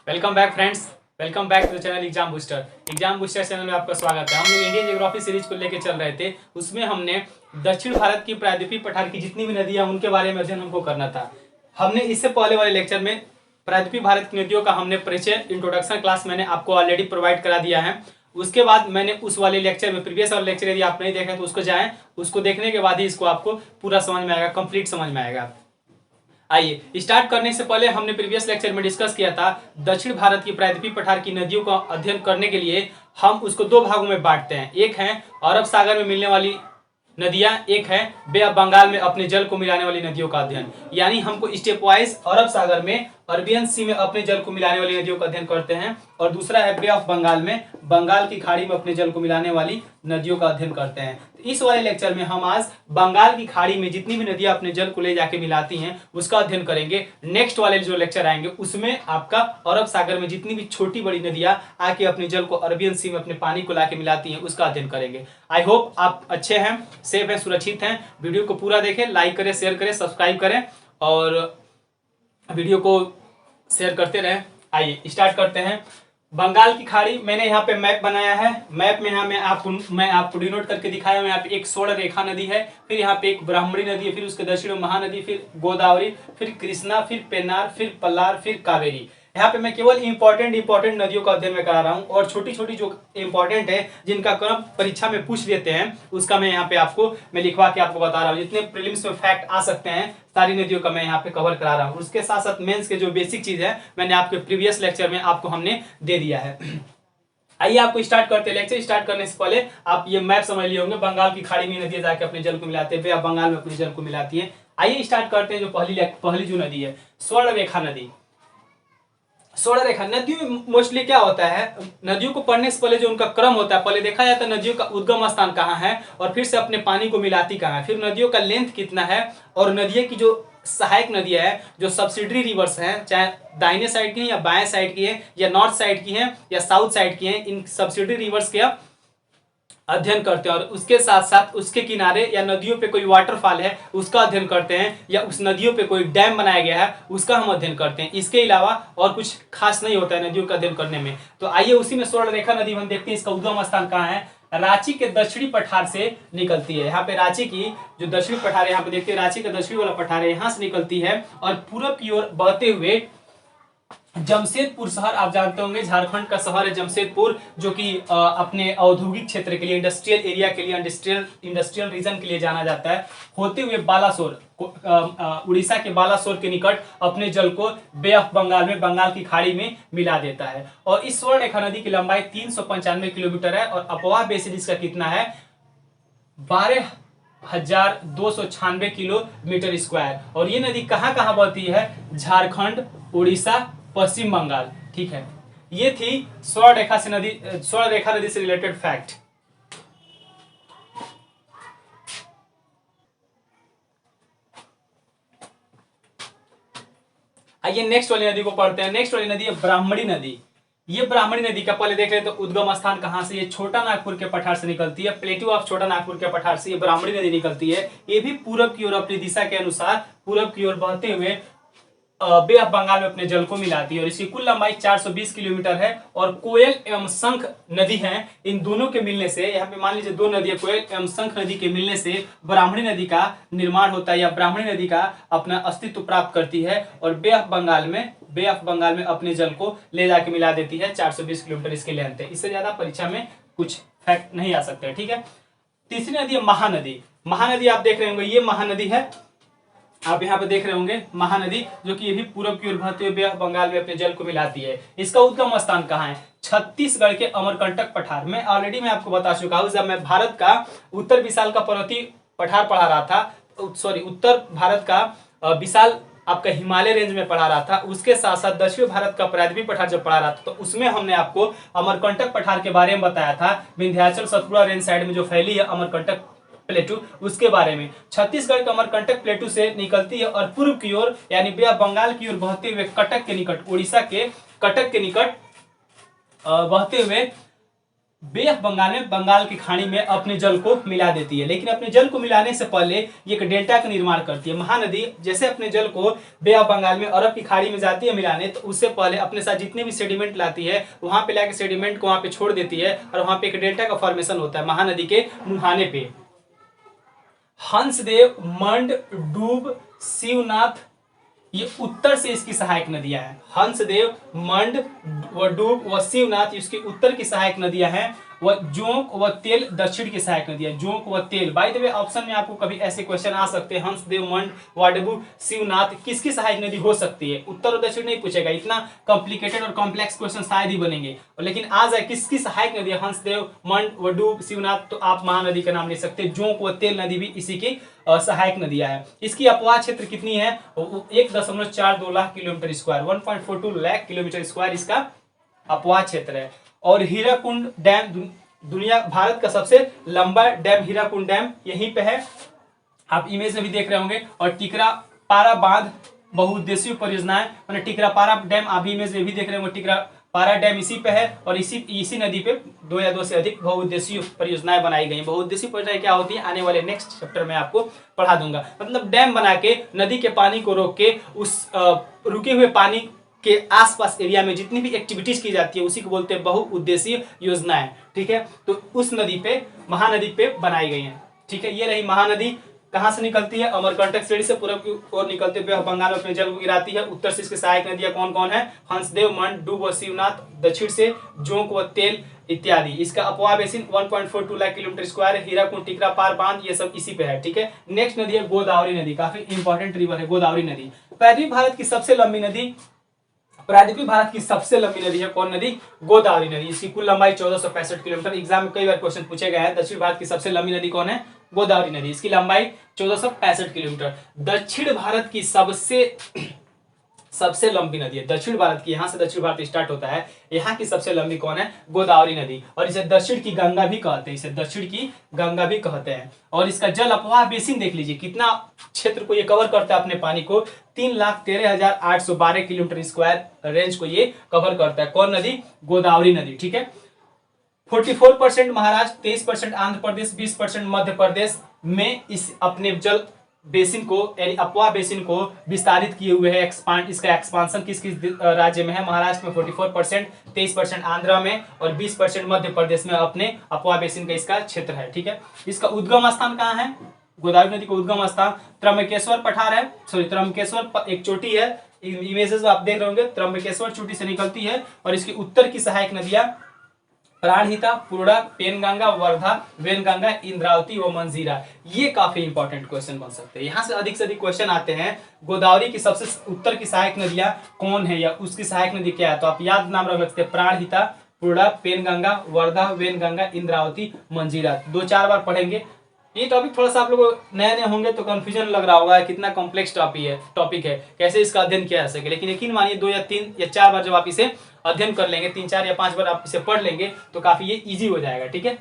Welcome back friends. Welcome back to the channel exam booster. Exam booster channel में आपका स्वागत है। हम लोग इंडियन ज्योग्राफी सीरीज को लेकर चल रहे थे। उसमें हमने दक्षिण भारत की प्रायद्वीपीय पठार की जितनी भी नदियां उनके बारे में अध्ययन हमको करना था। हमने इससे पहले वाले लेक्चर में प्रायद्वीपीय भारत की नदियों का हमने परिचय इंट्रोडक्शन क्लास मैंने आपको ऑलरेडी प्रोवाइड करा दिया है। उसके बाद मैंने उस वाले लेक्चर में प्रीवियस वाले लेक्चर यदि आप नहीं देखें तो उसको जाएं, उसको देखने के बाद ही इसको आपको पूरा समझ में आएगा, कंप्लीट समझ में आएगा। आइए स्टार्ट करने से पहले हमने प्रीवियस लेक्चर में डिस्कस किया था दक्षिण भारत की प्रायद्वीपीय पठार की नदियों का अध्ययन करने के लिए हम उसको दो भागों में बांटते हैं। एक है अरब सागर में मिलने वाली नदियां, एक है बे ऑफ बंगाल में अपने जल को मिलाने वाली नदियों का अध्ययन। यानी हमको स्टेप वाइज अरब सागर में अरबियन सी में अपने जल को मिलाने वाली नदियों का अध्ययन करते हैं, और दूसरा है बे ऑफ बंगाल में बंगाल की खाड़ी में अपने जल को मिलाने वाली नदियों का अध्ययन करते हैं। इस वाले लेक्चर में हम आज बंगाल की खाड़ी में जितनी भी नदियां अपने जल को ले जाके मिलाती हैं उसका अध्ययन करेंगे। नेक्स्ट वाले जो लेक्चर आएंगे उसमें आपका अरब सागर में जितनी भी छोटी बड़ी नदियां आके अपने जल को अरबियन सी में अपने पानी को लाके मिलाती हैं उसका अध्ययन करेंगे। आई होप आप अच्छे हैं, सेफ हैं, सुरक्षित हैं। वीडियो को पूरा देखें, लाइक करें, शेयर करें, सब्सक्राइब करें और वीडियो को शेयर करते रहें। आइए स्टार्ट करते हैं। बंगाल की खाड़ी मैंने यहाँ पे मैप बनाया है। मैप में यहाँ मैं आपको डिनोट करके दिखाया हूँ। यहाँ पे एक स्वर्ण रेखा नदी है, फिर यहाँ पे एक ब्राह्मणी नदी है, फिर उसके दक्षिण में महानदी, फिर गोदावरी, फिर कृष्णा, फिर पेन्नार, फिर पल्लार, फिर कावेरी। यहाँ पे मैं केवल इंपॉर्टेंट नदियों का अध्ययन में करा रहा हूँ, और छोटी छोटी जो इंपॉर्टेंट है जिनका क्रम परीक्षा में पूछ लेते हैं उसका मैं यहाँ पे आपको मैं लिखवा के आपको बता रहा हूँ। जितने प्रीलिम्स में फैक्ट आ सकते हैं सारी नदियों का मैं यहाँ पे कवर करा रहा हूँ। उसके साथ साथ मेंस के जो बेसिक चीज है मैंने आपके प्रीवियस लेक्चर में आपको हमने दे दिया है। आइए आपको स्टार्ट करते हैं। लेक्चर स्टार्ट करने से पहले आप ये मैप समझ लिए होंगे। बंगाल की खाड़ी में नदियां जाके अपने जल को मिलाते हैं, बे ऑफ बंगाल में अपने जल को मिलाती है। आइए स्टार्ट करते हैं। जो पहली जो नदी है स्वर्ण रेखा नदी। स्वर्ण रेखा नदियों में मोस्टली क्या होता है, नदियों को पढ़ने से पहले जो उनका क्रम होता है पहले देखा जाता है नदियों का उद्गम स्थान कहाँ है और फिर से अपने पानी को मिलाती कहाँ है, फिर नदियों का लेंथ कितना है, और नदियों की जो सहायक नदियां है जो सब्सिडरी रिवर्स हैं, चाहे दाहिने साइड की है या बाएं साइड की है या नॉर्थ साइड की है या साउथ साइड की है, इन सब्सिडरी रिवर्स के अध्ययन करते हैं। और उसके साथ साथ उसके किनारे या नदियों पे कोई वाटरफॉल है उसका अध्ययन करते हैं, या उस नदियों पे कोई डैम बनाया गया है उसका हम अध्ययन करते हैं। इसके अलावा और कुछ खास नहीं होता है नदियों का अध्ययन करने में। तो आइए उसी में स्वर्ण रेखा नदी हम देखते हैं। इसका उद्गम स्थान कहाँ है, रांची के दक्षिणी पठार से निकलती है। यहाँ पे रांची की जो दक्षिणी पठार है, यहाँ पे देखते हैं रांची का दक्षिणी वाला पठार है, यहाँ से निकलती है और पूरब की ओर बहते हुए जमशेदपुर शहर, आप जानते होंगे झारखंड का शहर है जमशेदपुर, जो कि अपने औद्योगिक क्षेत्र के लिए, इंडस्ट्रियल एरिया के लिए, इंडस्ट्रियल रीजन के लिए जाना जाता है, होते हुए बालासोर उड़ीसा के बालासोर के निकट अपने जल को बे ऑफ बंगाल में बंगाल की खाड़ी में मिला देता है। और इस स्वर्ण रेखा नदी की लंबाई 395 किलोमीटर है और अपवाह बेसिस इसका कितना है 12,296 किलोमीटर स्क्वायर। और ये नदी कहाँ कहाँ बहती है, झारखंड, उड़ीसा, पश्चिम बंगाल। ठीक है, ये थी स्वर्ण रेखा नदी से रिलेटेड फैक्ट। आइए नेक्स्ट वाली नदी को पढ़ते हैं। नेक्स्ट वाली नदी है ब्राह्मणी नदी। ये ब्राह्मणी नदी का पहले देख रहे तो उद्गम स्थान कहां से, ये छोटा नागपुर के पठार से निकलती है, प्लेटू ऑफ छोटा नागपुर के पठार से ये ब्राह्मणी नदी निकलती है। ये भी पूरब की ओर अपनी दिशा के अनुसार पूरब की ओर बहते हुए बे ऑफ बंगाल में अपने जल को मिलाती है। और इसकी कुल लंबाई 420 किलोमीटर है। और कोयल एवं शंख नदी है, इन दोनों के मिलने से, यहाँ पे मान लीजिए दो नदी है, कोयल एवं शंख नदी के मिलने से ब्राह्मणी नदी का निर्माण होता है, या ब्राह्मणी नदी का अपना अस्तित्व प्राप्त करती है और बे ऑफ बंगाल में अपने जल को ले जाके मिला देती है। 420 किलोमीटर इसके लेंथ है। इससे ज्यादा परीक्षा में कुछ फैक्ट नहीं आ सकते। ठीक है, तीसरी नदी है महानदी। महानदी आप देख रहे होंगे, ये महानदी है, आप यहाँ पे देख रहे होंगे महानदी, जो कि ये भी पूरब की ओर बहते हुए बे ऑफ बंगाल में अपने जल को मिलाती है। इसका उद्गम स्थान कहाँ है, छत्तीसगढ़ के अमरकंटक पठार में। ऑलरेडी मैं आपको बता चुका हूँ, जब मैं भारत का उत्तर विशाल का पर्वतीय पठार पढ़ा रहा था, उत्तर भारत का विशाल आपका हिमालय रेंज में पढ़ा रहा था, उसके साथ साथ दक्षिण भारत का प्रायद्वीपीय पठार जब पढ़ा रहा था तो उसमें हमने आपको अमरकंटक पठार के बारे में बताया था। विंध्याचल सतपुड़ा रेंज साइड में जो फैली है अमरकंटक प्लेटू, उसके बारे में। छत्तीसगढ़ के अमरकंटक प्लेटू से निकलती है और पूर्व की ओर यानी बे ऑफ बंगाल की ओर बहते हुए कटक के निकट, उड़ीसा के कटक के निकट बहते हुए बे ऑफ बंगाल में बंगाल की खाड़ी में अपने जल को मिला देती है, लेकिन अपने जल को मिलाने से पहले ये एक डेल्टा का निर्माण करती है। महानदी जैसे अपने जल को बे ऑफ बंगाल में अरब की खाड़ी में जाती है मिलाने, तो उससे पहले अपने साथ जितने भी सेडिमेंट लाती है वहां पे लाके सेडिमेंट को वहां पे छोड़ देती है और वहां पे एक डेल्टा का फॉर्मेशन होता है महानदी के मुहाने पे। हंसदेव, मंड, डूब, शिवनाथ, ये उत्तर से इसकी सहायक नदियां हैं। हंसदेव, मंड व डूब व शिवनाथ इसकी उत्तर की सहायक नदियां हैं। व जोंक व तेल दक्षिण की सहायक नदियां। जोंक व तेल, बाय द वे ऑप्शन में आपको कभी ऐसे क्वेश्चन आ सकते हैं, हंसदेव, मंड, वाडबू, शिवनाथ किसकी सहायक नदी हो सकती है, उत्तर और दक्षिण नहीं पूछेगा, इतना कॉम्प्लिकेटेड और कॉम्प्लेक्स क्वेश्चन शायद ही बनेंगे, लेकिन आ जाए किसकी सहायक नदी है, हंसदेव, मंड, वडूब, शिवनाथ, तो आप महानदी का नाम ले सकते हैं। जोंक व तेल नदी भी इसी की सहायक नदियां हैं। इसकी अपवाह क्षेत्र कितनी है, 1.42 lakh kilometre square, 1.42 lakh kilometre square इसका अपवाह क्षेत्र है। और हीराकुंड डैम दुनिया भारत का सबसे लंबा डैम हीराकुंड डैम यहीं पे है, आप इमेज में भी देख रहे होंगे। और टिकरा पारा बांध बहुउद्देशीय परियोजना है, मैंने टिकरा पारा डैम आप इमेज में भी देख रहे होंगे, टिकरा पारा डैम इसी पे है और इसी नदी पे 2 या 2 से अधिक बहुउद्देशीय परियोजनाएं बनाई गई। बहुउद्देशीय परियोजनाएं क्या होती है, आने वाले नेक्स्ट चैप्टर में आपको पढ़ा दूंगा। मतलब डैम बना के नदी के पानी को रोक के उस रुके हुए पानी के आसपास एरिया में जितनी भी एक्टिविटीज की जाती है उसी को बोलते हैं बहुउद्देशीय योजनाएं। ठीक है, तो उस नदी पे महानदी पे बनाई गई है। ठीक है, ये रही महानदी, कहां से निकलती है, अमरकंटक श्रेणी से पूर्व की ओर निकलते हुए बंगाल में अपने जल को गिराती है। उत्तर से इसकी सहायक नदियां कौन कौन है, हंसदेव, मंड, डूब व शिवनाथ, दक्षिण से जोंक व तेल इत्यादि। इसका अपवाह बेसिन 1.42 लाख किलोमीटर स्क्वायर है। हीराकुंड, टिकरा पार बांध ये सब इसी पे है। ठीक है, नेक्स्ट नदी है गोदावरी नदी, काफी इंपॉर्टेंट रिवर है गोदावरी नदी। प्रायद्वीप भारत की सबसे लंबी नदी, प्रायद्वीपीय भारत की सबसे लंबी नदी है कौन नदी, गोदावरी नदी। इसकी कुल लंबाई 1465 किलोमीटर। एग्जाम में कई बार क्वेश्चन पूछे गए हैं, दक्षिण भारत की सबसे लंबी नदी कौन है, गोदावरी नदी, इसकी लंबाई 1465 किलोमीटर। दक्षिण भारत की सबसे लंबी नदी है, दक्षिण भारत की, यहां से दक्षिण भारत स्टार्ट होता है, यहाँ की सबसे लंबी कौन है, गोदावरी नदी। और इसे दक्षिण की गंगा भी कहते हैं, इसे दक्षिण की गंगा भी कहते हैं। और इसका जल अपवाह बेसिन देख लीजिए कितना क्षेत्र को ये कवर करता है, अपने पानी को 3,13,812 किलोमीटर स्क्वायर रेंज को ये कवर करता है। कौन नदी, गोदावरी नदी। ठीक है, 44% महाराष्ट्र, 23% आंध्र प्रदेश, 20% मध्य प्रदेश में इस अपने जल बेसिन को यानी अपवाह बेसिन को विस्तारित किए हुए है। इसका एक्सपांशन किस किस राज्य में है, महाराष्ट्र में 44%, 23% आंध्र में और 20% मध्य प्रदेश में अपने अपवाह बेसिन का इसका क्षेत्र है। ठीक है, इसका उद्गम स्थान कहाँ है, गोदावरी नदी का उद्गम स्थान त्र्यंबकेश्वर पठार है, सॉरी त्र्यंबकेश्वर एक चोटी है, इमेजेस आप देख रहे होंगे, त्र्यंबकेश्वर चोटी से निकलती है। और इसकी उत्तर की सहायक नदियां प्राणहिता, पूर्णा, पेनगंगा, वर्धा, वेनगंगा, इंद्रावती व मंजीरा। ये काफी इंपॉर्टेंट क्वेश्चन बन सकते हैं, यहाँ से अधिक क्वेश्चन आते हैं। गोदावरी की सबसे उत्तर की सहायक नदियां कौन है या उसकी सहायक नदी क्या है, तो आप याद नाम रख सकते हैं, प्राणहिता, पूर्णा, पेनगंगा, वर्धा, वेनगंगा, इंद्रावती, मंजीरा। 2-4 बार पढ़ेंगे। ये टॉपिक थोड़ा सा आप लोग नए होंगे तो कंफ्यूजन लग रहा होगा, कितना कॉम्प्लेक्स टॉपिक है, कैसे इसका अध्ययन किया जा सके, लेकिन यकीन मानिए 2 या 3 या 4 बार जब आप इसे अध्ययन कर लेंगे, 3, 4 या 5 बार आप इसे पढ़ लेंगे तो काफी ये इजी हो जाएगा। ठीक है,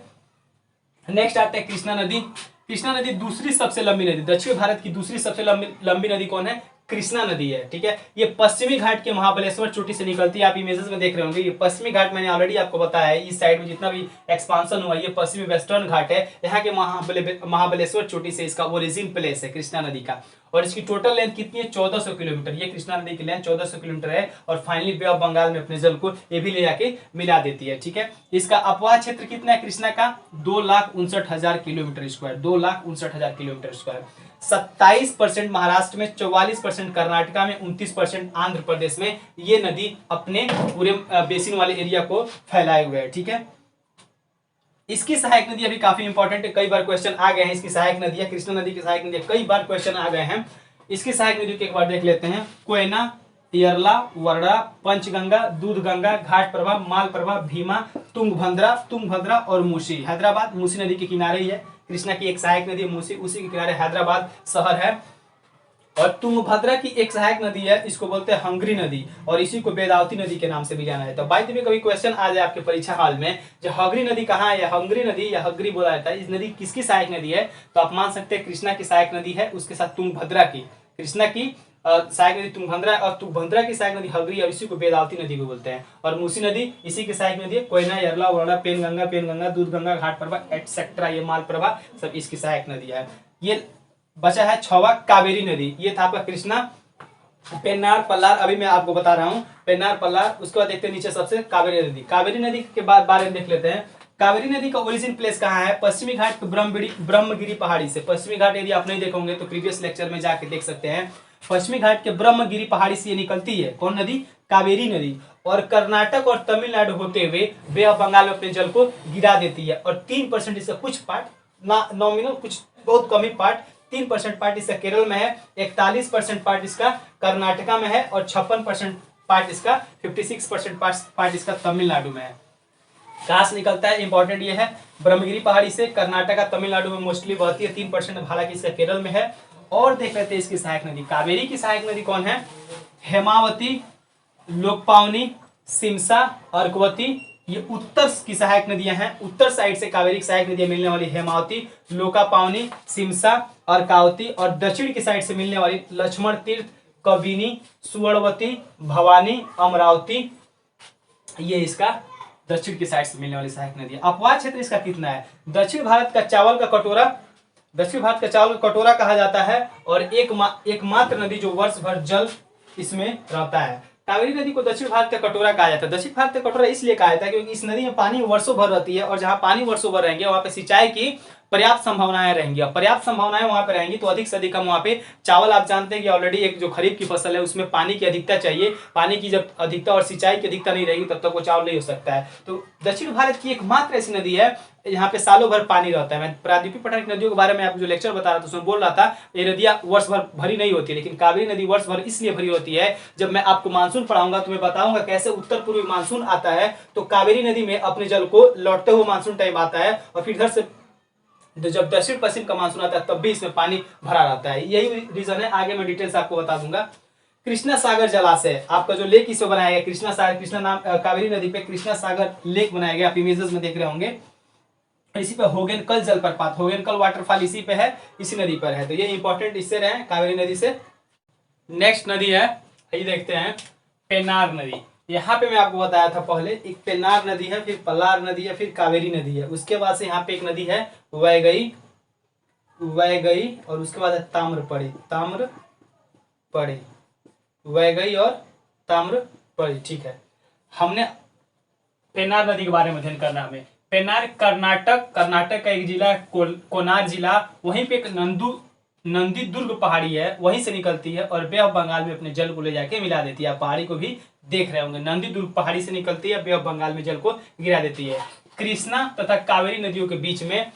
नेक्स्ट आते हैं कृष्णा नदी। कृष्णा नदी दूसरी सबसे लंबी नदी, दक्षिण भारत की दूसरी सबसे लंबी नदी कौन है, कृष्णा नदी है। ठीक है, ये पश्चिमी घाट के महाबलेश्वर चोटी से निकलती है, आप इमेजेस में देख रहे होंगे। ये पश्चिमी घाट मैंने ऑलरेडी आपको बताया है, इस साइड में जितना भी एक्सपांशन हुआ ये पश्चिमी वेस्टर्न घाट है, यहाँ के महाबलेश्वर चोटी से इसका ओरिजिन प्लेस है कृष्णा नदी का। और इसकी टोटल लेंथ कितनी है, 1400 किलोमीटर। ये कृष्णा नदी की लेंथ 1400 किलोमीटर है और फाइनली बे ऑफ बंगाल में अपने जल को ये भी ले जाके मिला देती है। ठीक है, इसका अपवाह क्षेत्र कितना है कृष्णा का, 2,59,000 kilometre square, 2,59,000 kilometre square. 27% Maharashtra में, 44% कर्नाटका में, 29% आंध्र प्रदेश में ये नदी अपने पूरे बेसिन वाले एरिया को फैलाए हुए है। ठीक है, इसकी सहायक नदी अभी काफी इंपॉर्टेंट है, कई बार क्वेश्चन आ गए हैं। इसकी सहायक नदी है कृष्णा नदी की सहायक नदी, कई बार क्वेश्चन आ गए हैं। इसकी सहायक नदी को एक बार देख लेते हैं, कोयना, येरला, वरड़ा, पंचगंगा, दूधगंगा, घाट प्रभा, माल प्रभा, भीमा, तुंगभद्रा और मूसी। हैदराबाद मूसी नदी के किनारे ही है, कृष्णा की एक सहायक नदी मूसी, उसी के किनारे हैदराबाद शहर है। और तुंगभद्रा की एक सहायक नदी है, इसको बोलते हैं हंगरी नदी, और इसी को वेदावती नदी के नाम से भी जाना जाता है। बाय द वे कभी क्वेश्चन आ जाए आपके परीक्षा हाल में, जो हंगरी नदी कहाँ है, या हंगरी नदी या हंगरी बोला जाता है, इस नदी किसकी सहायक नदी है, तो आप मान सकते हैं कृष्णा की सहायक नदी है, उसके साथ तुंगभद्रा की, कृष्णा की सहायक नदी तुंगभद्रा, और तुंगभद्रा की सहायक नदी हगरी, और इसी को वेदावती नदी को बोलते हैं। और मूसी नदी इसी की सहायक नदी है। कोयना, यरला, वरला, पेनगंगा, दूध गंगा, घाट प्रभा एटसेट्रा, ये माल प्रभा सब इसकी सहायक नदी है। ये बचा है छवा कावेरी नदी, ये था आपका कृष्णा, पेन्नार, पल्लार, अभी मैं आपको बता रहा हूँ पेन्नार, पल्लार। उसके बाद देखते हैं नीचे सबसे कावेरी नदी। कावेरी नदी के बाद बारे में देख लेते हैं। कावेरी नदी का ओरिजिन प्लेस कहाँ है? पश्चिमी घाट ब्रह्मगिरी पहाड़ी से। पश्चिमी घाट यदि आप नहीं देखोगे तो प्रीवियस लेक्चर में जाके देख सकते हैं। पश्चिमी घाट के ब्रह्मगिरी पहाड़ी से ये निकलती है। कौन नदी? कावेरी नदी। और कर्नाटक और तमिलनाडु होते हुए बे ऑफ बंगाल में अपने जल को गिरा देती है। और 3% इसका कुछ पार्ट, नॉमिनल कुछ बहुत कम ही पार्ट, 3% पार्ट इसका केरल में है, 41% पार्ट इसका कर्नाटका में है, और 56% पार्ट इसका 56% पार्ट इसका तमिलनाडु में है। कहाँ से निकलता है? इंपॉर्टेंट ये है, ब्रह्मगिरी पहाड़ी से। कर्नाटका तमिलनाडु में मोस्टली बहती है, 3% हालांकि इसका केरल में है। और देख लेते हैं इसकी सहायक नदी। कावेरी की सहायक नदी कौन है? हेमावती, लोकपावनी, सिमसा, अर्कवती, ये उत्तर की सहायक नदियां हैं। उत्तर साइड से कावेरी की सहायक नदियां मिलने वाली हेमावती, लोकापावनी, सिमसा, अर्कावती, और दक्षिण की साइड से मिलने वाली लक्ष्मण तीर्थ, कबिनी, सुवर्णवती, भवानी, अमरावती, ये इसका दक्षिण की साइड से मिलने वाली सहायक नदी है। अपवाद क्षेत्र इसका कितना है? दक्षिण भारत का चावल का कटोरा, दक्षिण भारत का चावल का कटोरा कहा जाता है, और एकमात्र नदी जो वर्ष भर जल इसमें रहता है। कावेरी नदी को दक्षिण भारत का कटोरा कहा जाता है। दक्षिण भारत का कटोरा इसलिए कहा जाता है क्योंकि इस नदी में पानी वर्षों भर रहती है, और जहां पानी वर्षों भर रहेंगे वहां पे सिंचाई की पर्याप्त संभावनाएं रहेंगी। और पर्याप्त संभावनाएं वहां पे रहेंगी तो अधिक से अधिक हम वहां पे चावल, आप जानते हैं कि ऑलरेडी एक जो खरीफ की फसल है उसमें पानी की अधिकता चाहिए। पानी की जब अधिकता और सिंचाई की अधिकता नहीं रहेगी तब तक वो चावल नहीं हो सकता है। तो दक्षिण भारत की एकमात्र ऐसी नदी है यहाँ पे सालों भर पानी रहता है। मैं प्रायद्वीपीय पठार की नदियों के बारे में आपको जो लेक्चर बता रहा था उसमें बोल रहा था ये नदियां वर्ष भर भरी नहीं होती, लेकिन कावेरी नदी वर्ष भर इसलिए भरी होती है। जब मैं आपको मानसून पढ़ाऊंगा तो मैं बताऊंगा कैसे उत्तर पूर्वी मानसून आता है तो कावेरी नदी में अपने जल को लौटते हुए मानसून टाइम आता है, और फिर इधर से जब दक्षिण पश्चिम का मानसून आता है तब भी इसमें पानी भरा रहता है। यही रीजन है, आगे मैं डिटेल्स आपको बता दूंगा। कृष्णा सागर जलाशय, आपका जो लेक इसमें बनाया गया कृष्णा सागर, कृष्णा नाम कावेरी नदी पे कृष्णा सागर लेक बनाया गया, आप इमेजेस में देख रहे होंगे। इसी पे होगेनकल जलप्रपात, होगेनकल वाटरफॉल इसी पे है, इसी नदी पर है। तो ये इंपॉर्टेंट इससे रहे कावेरी नदी से। नेक्स्ट नदी है, ये देखते हैं पेन्नार नदी। यहाँ पे मैं आपको बताया था पहले, एक पेन्नार नदी है, फिर पल्लार नदी है, फिर कावेरी नदी है। उसके बाद से यहाँ पे एक नदी है वैगई, और उसके बाद है ताम्रपड़ी, वैगई और ताम्रपड़ी। ठीक है, हमने पेन्नार नदी के बारे में अध्ययन करना हमें। पेन्नार कर्नाटक का एक जिला है, कोनार जिला, वहीं पे एक नंदी दुर्ग पहाड़ी है, वहीं से निकलती है और बे ऑफ बंगाल में अपने जल को ले जाके मिला देती है। आप पहाड़ी को भी देख रहे होंगे, नंदी दुर्ग पहाड़ी से निकलती है, बे ऑफ बंगाल में जल को गिरा देती है। कृष्णा तथा कावेरी नदियों के बीच में,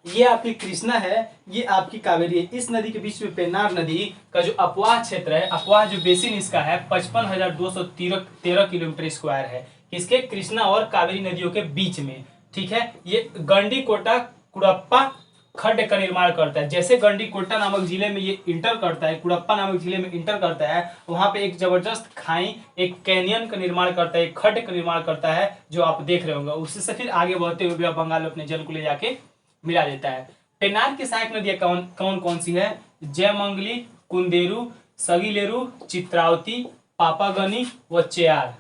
ये आपकी कृष्णा है, ये आपकी कावेरी है। इस नदी के बीच में पेन्नार नदी का जो अपवाह क्षेत्र है, अपवाह जो बेसिन इसका है 55,213 किलोमीटर स्क्वायर है, किसके? कृष्णा और कावेरी नदियों के बीच में। ठीक है, ये गंडीकोटा कुड़प्पा खड्ड का निर्माण करता है। जैसे गंडीकोटा नामक जिले में ये इंटर करता है, कुड़प्पा नामक जिले में इंटर करता है, वहां पे एक जबरदस्त खाई, एक कैनियन का निर्माण करता है, एक खड्ड का निर्माण करता है जो आप देख रहे होंगे। उससे से फिर आगे बढ़ते हुए बंगाल में अपने जल को ले जाके मिला देता है। पेन्नार की सहायक नदियां कौन कौन सी है? जयमंगली, कुंदेरू, सगिलेरू, चित्रावती, पापागनी व चेयार।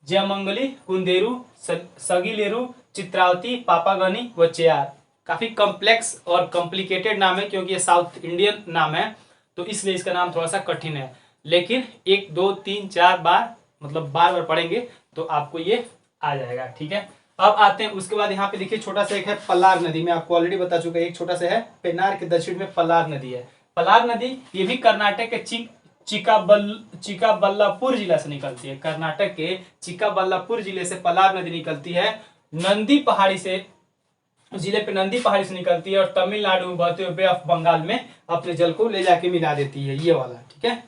जयमंगली, कुंदेरू, सगिलेरू, चित्रावती, पापागनी व चेयार। काफी कॉम्प्लेक्स और कॉम्प्लिकेटेड नाम है क्योंकि ये साउथ इंडियन नाम है, तो इसलिए इसका नाम थोड़ा सा कठिन है, लेकिन 1 2 3 4 बार मतलब बार पढ़ेंगे तो आपको ये आ जाएगा। ठीक है, अब आते हैं उसके बाद यहाँ पे देखिए छोटा सा एक है पल्लार नदी। मैं आपको ऑलरेडी बता चुका, एक छोटा सा है पेन्नार के दक्षिण में पल्लार नदी है। पल्लार नदी ये भी कर्नाटक के चिकाबल्लापुर जिला से निकलती है। कर्नाटक के चिकाबल्लापुर जिले से पल्लार नदी निकलती है, नंदी पहाड़ी से, जिले पे नंदी पहाड़ी से निकलती है और तमिलनाडु में बहते हुए बे ऑफ बंगाल में अपने जल को ले जाके मिला देती है, ये वाला। ठीक है,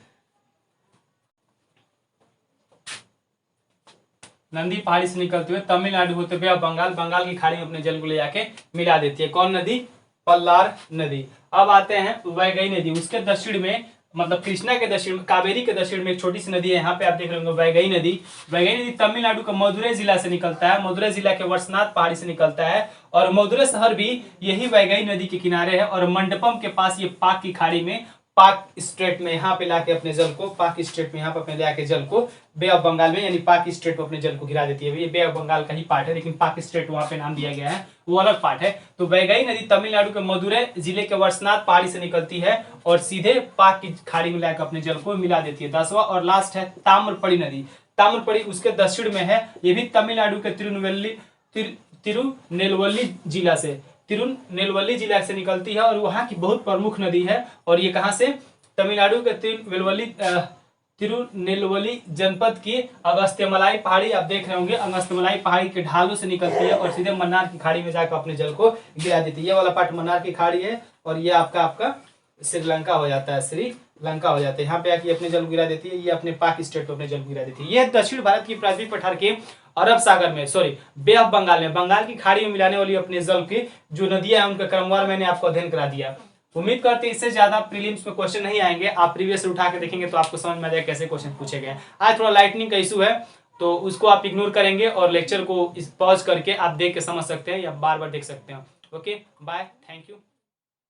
नंदी पहाड़ी से निकलते हुए तमिलनाडु होते हुए बंगाल की खाड़ी में अपने जल को ले जाके मिला देती है। कौन नदी? पल्लार नदी। अब आते हैं वैगई नदी, उसके दक्षिण में, मतलब कृष्णा के दक्षिण में, कावेरी के दक्षिण में एक छोटी सी नदी है, यहाँ पे आप देख रहे होंगे वैगई नदी। वैगई नदी तमिलनाडु का मदुरै जिला से निकलता है, मदुरै जिला के वर्षनाथ पहाड़ी से निकलता है, और मदुरै शहर भी यही वैगई नदी के किनारे है, और मंडपम के पास ये पाक की खाड़ी में पाक स्ट्रेट में यहाँ पे लाके अपने जल को, पाक स्ट्रेट में यहाँ पे अपने लाके जल को बे ऑफ बंगाल में यानी पाक स्ट्रेट में अपने जल को गिरा देती है। ये बे ऑफ बंगाल का ही पार्ट है, लेकिन पाक स्ट्रेट वहाँ पे नाम दिया गया है, वो अलग पार्ट है। तो वैगई नदी तमिलनाडु के मदुरै जिले के वर्षनाथ पहाड़ी से निकलती है और सीधे पाक की खाड़ी में लाकर अपने जल को मिला देती है। 10वां और लास्ट है ताम्रपड़ी नदी। ताम्रपड़ी उसके दक्षिण में है, ये भी तमिलनाडु के तिरुनेलवेली जिला से, तिरुनेलवेली जिला से निकलती है और वहाँ की बहुत प्रमुख नदी है। और ये कहाँ से, तमिलनाडु के तिरुनेलवेली जनपद की अगस्त्यमलाई पहाड़ी, आप देख रहे होंगे अगस्त्यमलाई पहाड़ी के ढालों से निकलती है और सीधे मन्नार की खाड़ी में जाकर अपने जल को गिरा देती है। ये वाला पार्ट मन्नार की खाड़ी है और ये आपका श्रीलंका हो जाता है, श्रीलंका हो जाता है। यहाँ पे आके अपने जल गिरा देती है, ये अपने पाक स्टेट पे अपने जल गिरा देती है। ये दक्षिण भारत की प्रायद्वीप पठार के अरब सागर में, सॉरी बे ऑफ बंगाल में, बंगाल की खाड़ी में मिलाने वाली अपने जल की जो नदियां हैं उनका क्रमवार मैंने आपको अध्ययन करा दिया। उम्मीद करते हैं इससे ज्यादा प्रीलिम्स में क्वेश्चन नहीं आएंगे, आप प्रीवियस से उठा के देखेंगे तो आपको समझ में आ जाएगा कैसे क्वेश्चन पूछे गए। आज थोड़ा लाइटनिंग का इशू है तो उसको आप इग्नोर करेंगे और लेक्चर को पॉज करके आप देख के समझ सकते हैं या बार बार देख सकते हैं। Okay bye, thank you.